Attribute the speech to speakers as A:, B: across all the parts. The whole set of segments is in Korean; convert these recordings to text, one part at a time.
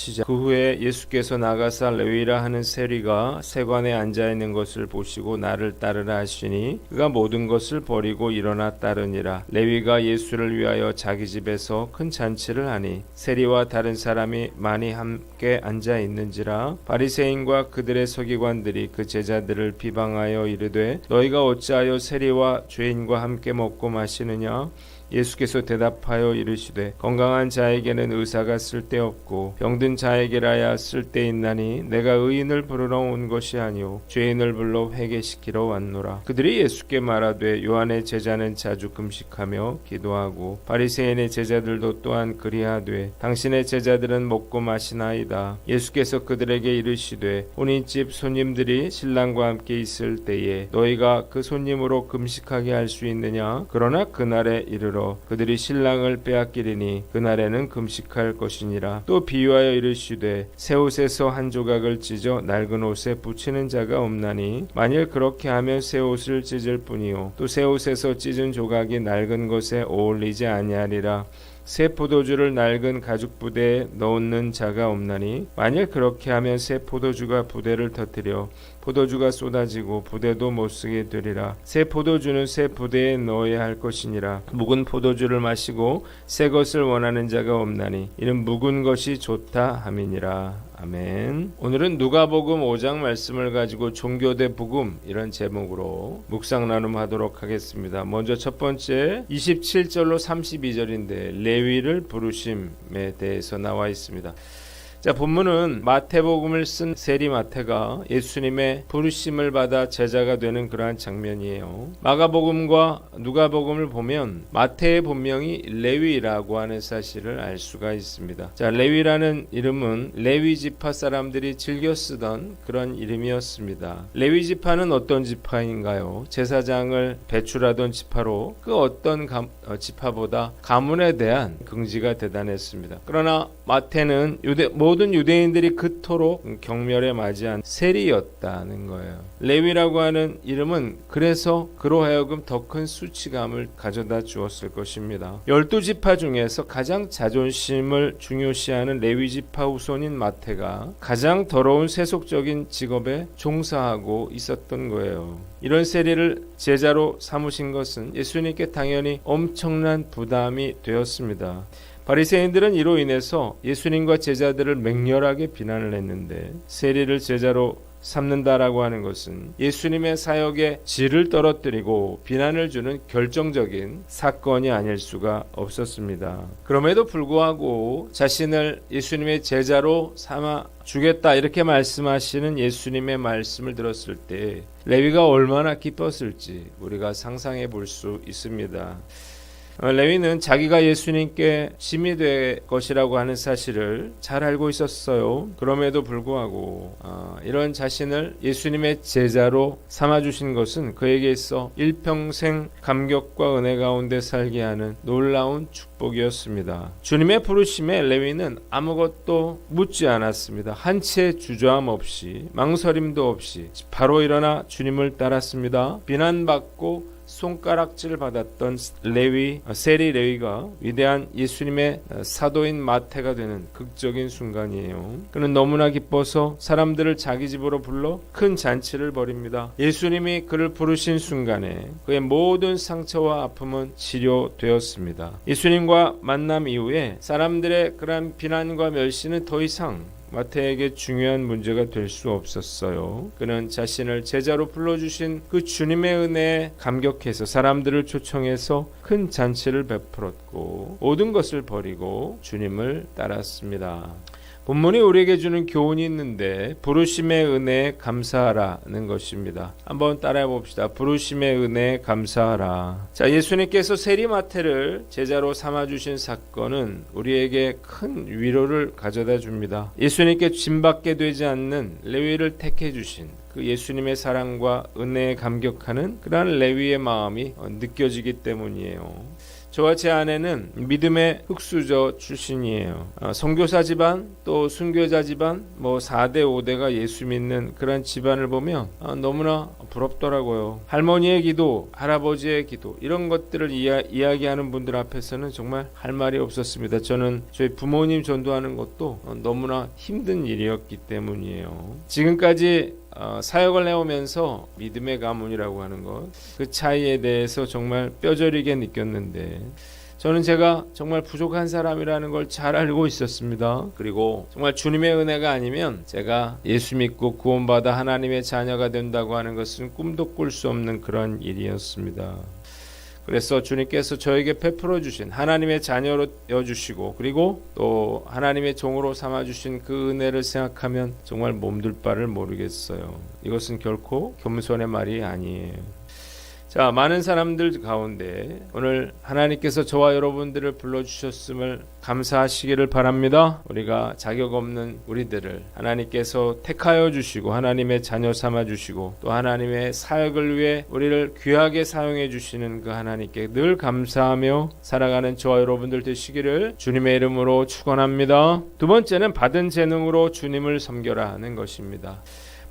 A: 하시자 그 후에 예수께서 나가사 레위라 하는 세리가 세관에 앉아 있는 것을 보시고 나를 따르라 하시니 그가 모든 것을 버리고 일어나 따르니라. 레위가 예수를 위하여 자기 집에서 큰 잔치를 하니 세리와 다른 사람이 많이 함께 앉아 있는지라. 바리새인과 그들의 서기관들이 그 제자들을 비방하여 이르되 너희가 어찌하여 세리와 죄인과 함께 먹고 마시느냐. 예수께서 대답하여 이르시되 건강한 자에게는 의사가 쓸데없고 병든 자에게라야 쓸데있나니 내가 의인을 부르러 온 것이 아니오 죄인을 불러 회개시키러 왔노라. 그들이 예수께 말하되 요한의 제자는 자주 금식하며 기도하고 바리새인의 제자들도 또한 그리하되 당신의 제자들은 먹고 마시나이다. 예수께서 그들에게 이르시되 혼인집 손님들이 신랑과 함께 있을 때에 너희가 그 손님으로 금식하게 할 수 있느냐. 그러나 그날에 이르러 그들이 신랑을 빼앗기리니 그날에는 금식할 것이니라. 또 비유하여 이르시되 새 옷에서 한 조각을 찢어 낡은 옷에 붙이는 자가 없나니 만일 그렇게 하면 새 옷을 찢을 뿐이요 또 새 옷에서 찢은 조각이 낡은 것에 어울리지 아니하리라. 새 포도주를 낡은 가죽 부대에 넣는 자가 없나니 만일 그렇게 하면 새 포도주가 부대를 터뜨려 포도주가 쏟아지고 부대도 못쓰게 되리라. 새 포도주는 새 부대에 넣어야 할 것이니라. 묵은 포도주를 마시고 새 것을 원하는 자가 없나니 이는 묵은 것이 좋다 함이니라. 아멘. 오늘은 누가복음 5장 말씀을 가지고 종교대 복음 이런 제목으로 묵상 나눔하도록 하겠습니다. 먼저 첫 번째 27절로 32절인데 레위를 부르심에 대해서 나와 있습니다. 자, 본문은 마태복음을 쓴 세리 마태가 예수님의 부르심을 받아 제자가 되는 그러한 장면이에요. 마가복음과 누가복음을 보면 마태의 본명이 레위라고 하는 사실을 알 수가 있습니다. 자, 레위라는 이름은 레위 지파 사람들이 즐겨 쓰던 그런 이름이었습니다. 레위 지파는 어떤 지파인가요? 제사장을 배출하던 지파로 그 어떤 지파보다 가문에 대한 긍지가 대단했습니다. 그러나 마태는 모든 유대인들이 그토록 경멸에 맞이한 세리였다는 거예요. 레위라고 하는 이름은 그래서 그로 하여금 더 큰 수치감을 가져다 주었을 것입니다. 12지파 중에서 가장 자존심을 중요시하는 레위지파 후손인 마태가 가장 더러운 세속적인 직업에 종사하고 있었던 거예요. 이런 세리를 제자로 삼으신 것은 예수님께 당연히 엄청난 부담이 되었습니다. 바리새인들은 이로 인해서 예수님과 제자들을 맹렬하게 비난을 했는데 세리를 제자로 삼는다라고 하는 것은 예수님의 사역의 질을 떨어뜨리고 비난을 주는 결정적인 사건이 아닐 수가 없었습니다. 그럼에도 불구하고 자신을 예수님의 제자로 삼아 주겠다 이렇게 말씀하시는 예수님의 말씀을 들었을 때 레위가 얼마나 기뻤을지 우리가 상상해 볼 수 있습니다. 레위는 자기가 예수님께 짐이 될 것이라고 하는 사실을 잘 알고 있었어요. 그럼에도 불구하고 이런 자신을 예수님의 제자로 삼아주신 것은 그에게 있어 일평생 감격과 은혜 가운데 살게 하는 놀라운 축복이었습니다. 주님의 부르심에 레위는 아무것도 묻지 않았습니다. 한 채 주저함 없이 망설임도 없이 바로 일어나 주님을 따랐습니다. 비난받고 손가락질 받았던 세리 레위가 위대한 예수님의 사도인 마태가 되는 극적인 순간이에요. 그는 너무나 기뻐서 사람들을 자기 집으로 불러 큰 잔치를 벌입니다. 예수님이 그를 부르신 순간에 그의 모든 상처와 아픔은 치료되었습니다. 예수님과 만남 이후에 사람들의 그러한 비난과 멸시는 더 이상 마태에게 중요한 문제가 될 수 없었어요. 그는 자신을 제자로 불러주신 그 주님의 은혜에 감격해서 사람들을 초청해서 큰 잔치를 베풀었고 모든 것을 버리고 주님을 따랐습니다. 본문이 우리에게 주는 교훈이 있는데 부르심의 은혜에 감사하라는 것입니다. 한번 따라해 봅시다. 부르심의 은혜에 감사하라. 자, 예수님께서 세리 마태를 제자로 삼아주신 사건은 우리에게 큰 위로를 가져다 줍니다. 예수님께 짐받게 되지 않는 레위를 택해 주신 그 예수님의 사랑과 은혜에 감격하는 그러한 레위의 마음이 느껴지기 때문이에요. 저와 제 아내는 믿음의 흑수저 출신이에요. 선교사 집안, 또 순교자 집안, 4대 5대가 예수 믿는 그런 집안을 보면 너무나 부럽더라고요. 할머니의 기도, 할아버지의 기도 이런 것들을 이야기하는 분들 앞에서는 정말 할 말이 없었습니다. 저는 저희 부모님 전도하는 것도 너무나 힘든 일이었기 때문이에요. 지금까지 사역을 해오면서 믿음의 가문이라고 하는 것, 그 차이에 대해서 정말 뼈저리게 느꼈는데 저는 제가 정말 부족한 사람이라는 걸 잘 알고 있었습니다. 그리고 정말 주님의 은혜가 아니면 제가 예수 믿고 구원받아 하나님의 자녀가 된다고 하는 것은 꿈도 꿀 수 없는 그런 일이었습니다. 그래서 주님께서 저에게 베풀어 주신 하나님의 자녀로 여주시고 그리고 또 하나님의 종으로 삼아주신 그 은혜를 생각하면 정말 몸둘 바를 모르겠어요. 이것은 결코 겸손의 말이 아니에요. 자, 많은 사람들 가운데 오늘 하나님께서 저와 여러분들을 불러주셨음을 감사하시기를 바랍니다. 우리가 자격 없는 우리들을 하나님께서 택하여 주시고 하나님의 자녀 삼아 주시고 또 하나님의 사역을 위해 우리를 귀하게 사용해 주시는 그 하나님께 늘 감사하며 살아가는 저와 여러분들 되시기를 주님의 이름으로 축원합니다. 두 번째는 받은 재능으로 주님을 섬겨라 하는 것입니다.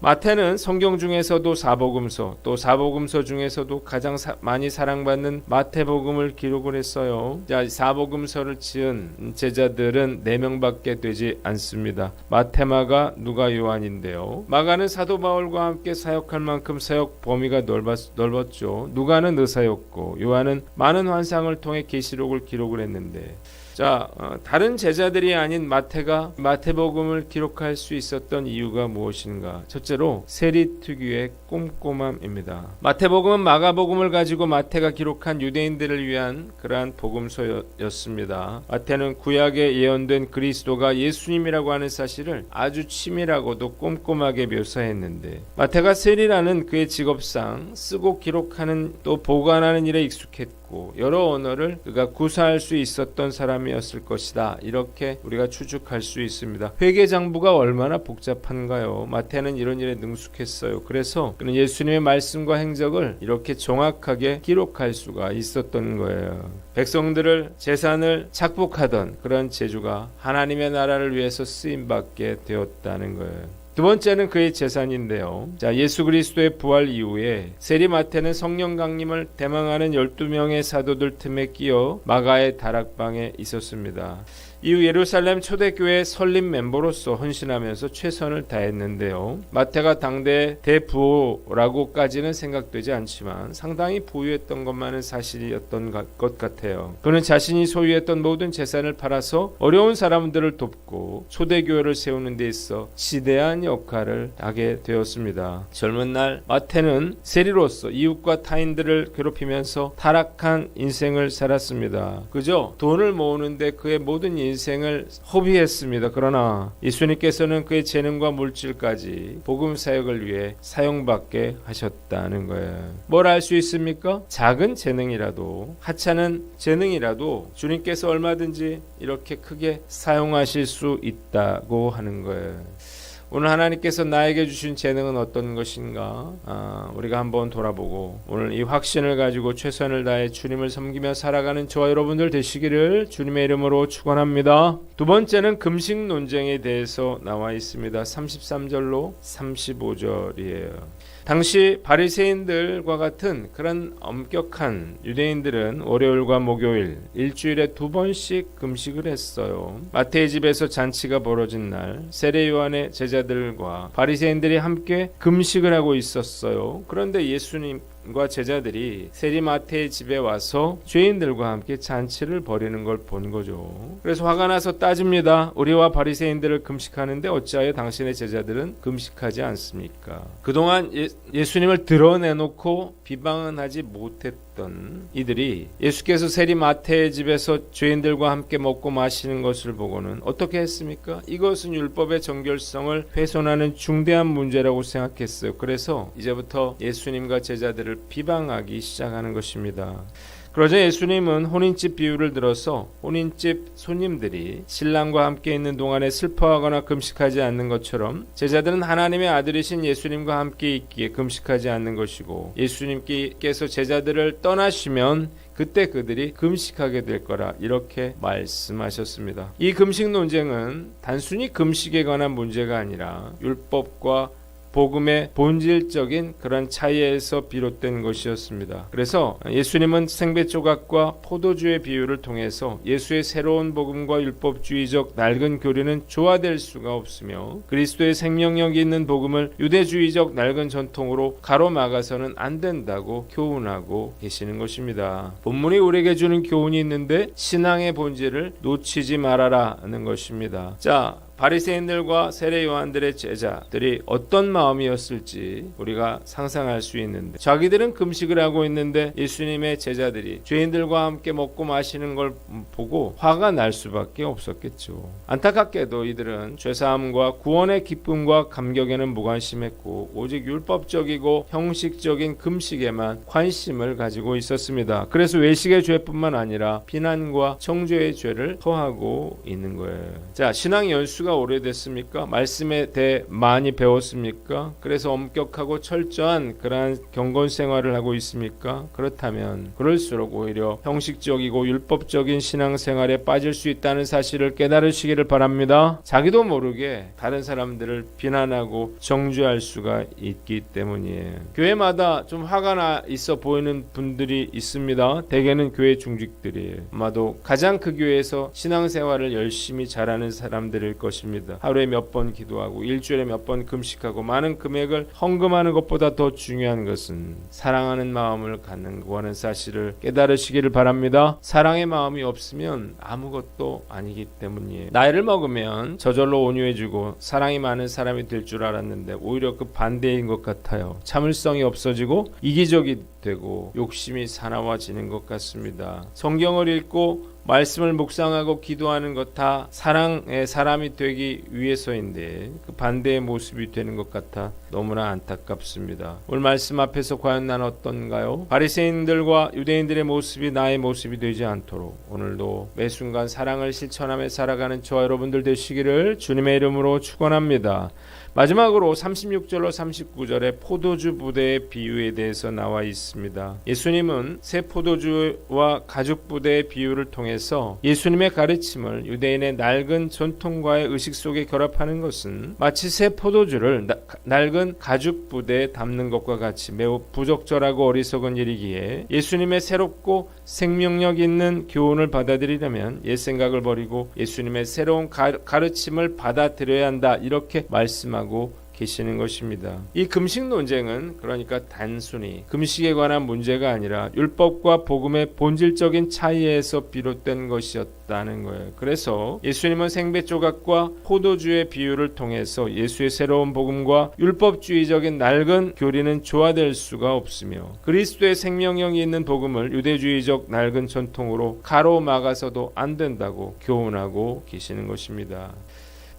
A: 마태는 성경 중에서도 사복음서 또 사복음서 중에서도 가장 많이 사랑받는 마태복음을 기록을 했어요. 자, 사복음서를 지은 제자들은 4명밖에 되지 않습니다. 마태, 마가, 누가, 요한인데요. 마가는 사도 바울과 함께 사역할 만큼 사역 범위가 넓었죠. 누가는 의사였고 요한은 많은 환상을 통해 계시록을 기록을 했는데 자, 다른 제자들이 아닌 마태가 마태복음을 기록할 수 있었던 이유가 무엇인가? 첫째로 세리 특유의 꼼꼼함입니다. 마태복음은 마가복음을 가지고 마태가 기록한 유대인들을 위한 그러한 복음서였습니다. 마태는 구약에 예언된 그리스도가 예수님이라고 하는 사실을 아주 치밀하고도 꼼꼼하게 묘사했는데 마태가 세리라는 그의 직업상 쓰고 기록하는 또 보관하는 일에 익숙했고 여러 언어를 그가 구사할 수 있었던 사람이었을 것이다. 이렇게 우리가 추측할 수 있습니다. 회계장부가 얼마나 복잡한가요? 마태는 이런 일에 능숙했어요. 그래서 그는 예수님의 말씀과 행적을 이렇게 정확하게 기록할 수가 있었던 거예요. 백성들을 재산을 착복하던 그런 재주가 하나님의 나라를 위해서 쓰임받게 되었다는 거예요. 두 번째는 그의 재산인데요. 자, 예수 그리스도의 부활 이후에 세리 마태는 성령 강림을 대망하는 12명의 사도들 틈에 끼어 마가의 다락방에 있었습니다. 이후 예루살렘 초대교회 설립 멤버로서 헌신하면서 최선을 다했는데요. 마태가 당대 대부호라고까지는 생각되지 않지만 상당히 부유했던 것만은 사실이었던 것 같아요. 그는 자신이 소유했던 모든 재산을 팔아서 어려운 사람들을 돕고 초대교회를 세우는 데 있어 지대한 역할을 하게 되었습니다. 젊은 날 마태는 세리로서 이웃과 타인들을 괴롭히면서 타락한 인생을 살았습니다. 그저 돈을 모으는데 그의 모든 인생을 허비했습니다. 그러나 예수님께서는 그의 재능과 물질까지 복음 사역을 위해 사용받게 하셨다는 거예요. 뭘 알 수 있습니까? 작은 재능이라도 하찮은 재능이라도 주님께서 얼마든지 이렇게 크게 사용하실 수 있다고 하는 거예요. 오늘 하나님께서 나에게 주신 재능은 어떤 것인가? 우리가 한번 돌아보고 오늘 이 확신을 가지고 최선을 다해 주님을 섬기며 살아가는 저와 여러분들 되시기를 주님의 이름으로 축원합니다. 두 번째는 금식 논쟁에 대해서 나와 있습니다. 33절로 35절이에요. 당시 바리새인들과 같은 그런 엄격한 유대인들은 월요일과 목요일 일주일에 2번씩 금식을 했어요. 마태의 집에서 잔치가 벌어진 날 세례 요한의 제자들과 바리새인들이 함께 금식을 하고 있었어요. 그런데 예수님과 제자들이 세리 마태의 집에 와서 죄인들과 함께 잔치를 벌이는 걸 본 거죠. 그래서 화가 나서 따집니다. 우리와 바리새인들을 금식하는데 어찌하여 당신의 제자들은 금식하지 않습니까? 그동안 예수님을 드러내놓고 비방은 하지 못했던 이들이 예수께서 세리 마태의 집에서 죄인들과 함께 먹고 마시는 것을 보고는 어떻게 했습니까? 이것은 율법의 정결성을 훼손하는 중대한 문제라고 생각했어요. 그래서 이제부터 예수님과 제자들을 비방하기 시작하는 것입니다. 그러자 예수님은 혼인집 비유를 들어서 혼인집 손님들이 신랑과 함께 있는 동안에 슬퍼하거나 금식하지 않는 것처럼 제자들은 하나님의 아들이신 예수님과 함께 있기에 금식하지 않는 것이고 예수님께서 제자들을 떠나시면 그때 그들이 금식하게 될 거라 이렇게 말씀하셨습니다. 이 금식 논쟁은 단순히 금식에 관한 문제가 아니라 율법과 복음의 본질적인 그런 차이에서 비롯된 것이었습니다. 그래서 예수님은 생배 조각과 포도주의 비유를 통해서 예수의 새로운 복음과 율법주의적 낡은 교리는 조화될 수가 없으며 그리스도의 생명력이 있는 복음을 유대주의적 낡은 전통으로 가로막아서는 안 된다고 교훈하고 계시는 것입니다. 본문이 우리에게 주는 교훈이 있는데 신앙의 본질을 놓치지 말아라는 것입니다. 자, 바리새인들과 세례 요한들의 제자들이 어떤 마음이었을지 우리가 상상할 수 있는데, 자기들은 금식을 하고 있는데 예수님의 제자들이 죄인들과 함께 먹고 마시는 걸 보고 화가 날 수밖에 없었겠죠. 안타깝게도 이들은 죄사함과 구원의 기쁨과 감격에는 무관심했고 오직 율법적이고 형식적인 금식에만 관심을 가지고 있었습니다. 그래서 외식의 죄뿐만 아니라 비난과 정죄의 죄를 토하고 있는 거예요. 자, 신앙 연수가 오래됐습니까? 말씀에 대해 많이 배웠습니까? 그래서 엄격하고 철저한 그러한 경건 생활을 하고 있습니까? 그렇다면 그럴수록 오히려 형식적이고 율법적인 신앙생활에 빠질 수 있다는 사실을 깨달으시기를 바랍니다. 자기도 모르게 다른 사람들을 비난하고 정죄할 수가 있기 때문이에요. 교회마다 좀 화가 나 있어 보이는 분들이 있습니다. 대개는 교회 중직들이에요. 아마도 가장 그 교회에서 신앙생활을 열심히 잘하는 사람들일 것입니다. 하루에 몇 번 기도하고 일주일에 몇 번 금식하고 많은 금액을 헌금하는 것보다 더 중요한 것은 사랑하는 마음을 갖는 거라는 사실을 깨달으시기를 바랍니다. 사랑의 마음이 없으면 아무것도 아니기 때문이에요. 나이를 먹으면 저절로 온유해지고 사랑이 많은 사람이 될 줄 알았는데 오히려 그 반대인 것 같아요. 참을성이 없어지고 이기적이 되고 욕심이 사나워지는 것 같습니다. 성경을 읽고 말씀을 묵상하고 기도하는 것 다 사랑의 사람이 되기 위해서인데 그 반대의 모습이 되는 것 같아 너무나 안타깝습니다. 오늘 말씀 앞에서 과연 난 어떤가요? 바리새인들과 유대인들의 모습이 나의 모습이 되지 않도록 오늘도 매 순간 사랑을 실천하며 살아가는 저와 여러분들 되시기를 주님의 이름으로 축원합니다. 마지막으로 36절로 39절에 포도주 부대의 비유에 대해서 나와 있습니다. 예수님은 새 포도주와 가죽 부대의 비유를 통해서 예수님의 가르침을 유대인의 낡은 전통과의 의식 속에 결합하는 것은 마치 새 포도주를 낡은 가죽 부대에 담는 것과 같이 매우 부적절하고 어리석은 일이기에 예수님의 새롭고 생명력 있는 교훈을 받아들이려면 옛 생각을 버리고 예수님의 새로운 가르침을 받아들여야 한다, 이렇게 말씀하고 계시는 것입니다. 이 금식 논쟁은 그러니까 단순히 금식에 관한 문제가 아니라 율법과 복음의 본질적인 차이에서 비롯된 것이었다는 거예요. 그래서 예수님은 생배 조각과 포도주의 비유를 통해서 예수의 새로운 복음과 율법주의적인 낡은 교리는 조화될 수가 없으며 그리스도의 생명력이 있는 복음을 유대주의적 낡은 전통으로 가로막아서도 안 된다고 교훈하고 계시는 것입니다.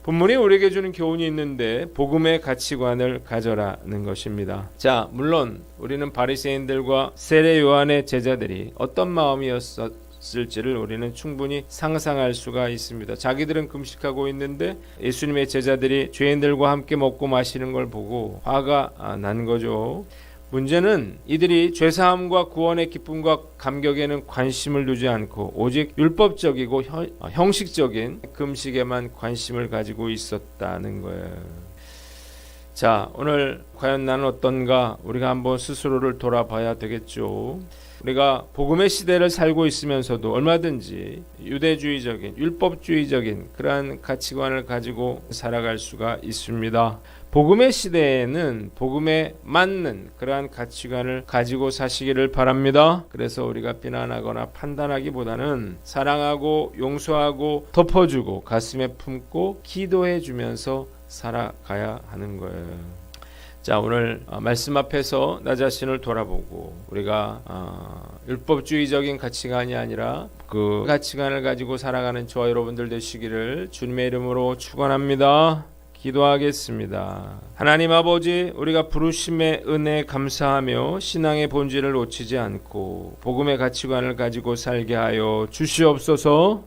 A: 본문이 우리에게 주는 교훈이 있는데 복음의 가치관을 가져라는 것입니다. 자, 물론 우리는 바리새인들과 세례 요한의 제자들이 어떤 마음이었을지를 우리는 충분히 상상할 수가 있습니다. 자기들은 금식하고 있는데 예수님의 제자들이 죄인들과 함께 먹고 마시는 걸 보고 화가 난 거죠. 문제는 이들이 죄사함과 구원의 기쁨과 감격에는 관심을 두지 않고 오직 율법적이고 형식적인 금식에만 관심을 가지고 있었다는 거예요. 자, 오늘 과연 나는 어떤가? 우리가 한번 스스로를 돌아봐야 되겠죠. 우리가 복음의 시대를 살고 있으면서도 얼마든지 유대주의적인, 율법주의적인 그러한 가치관을 가지고 살아갈 수가 있습니다. 복음의 시대에는 복음에 맞는 그러한 가치관을 가지고 사시기를 바랍니다. 그래서 우리가 비난하거나 판단하기보다는 사랑하고 용서하고 덮어주고 가슴에 품고 기도해 주면서 살아가야 하는 거예요. 자, 오늘 말씀 앞에서 나 자신을 돌아보고 우리가 율법주의적인 가치관이 아니라 그 가치관을 가지고 살아가는 저와 여러분들 되시기를 주님의 이름으로 축원합니다. 기도하겠습니다. 하나님 아버지, 우리가 부르심의 은혜에 감사하며 신앙의 본질을 놓치지 않고 복음의 가치관을 가지고 살게 하여 주시옵소서.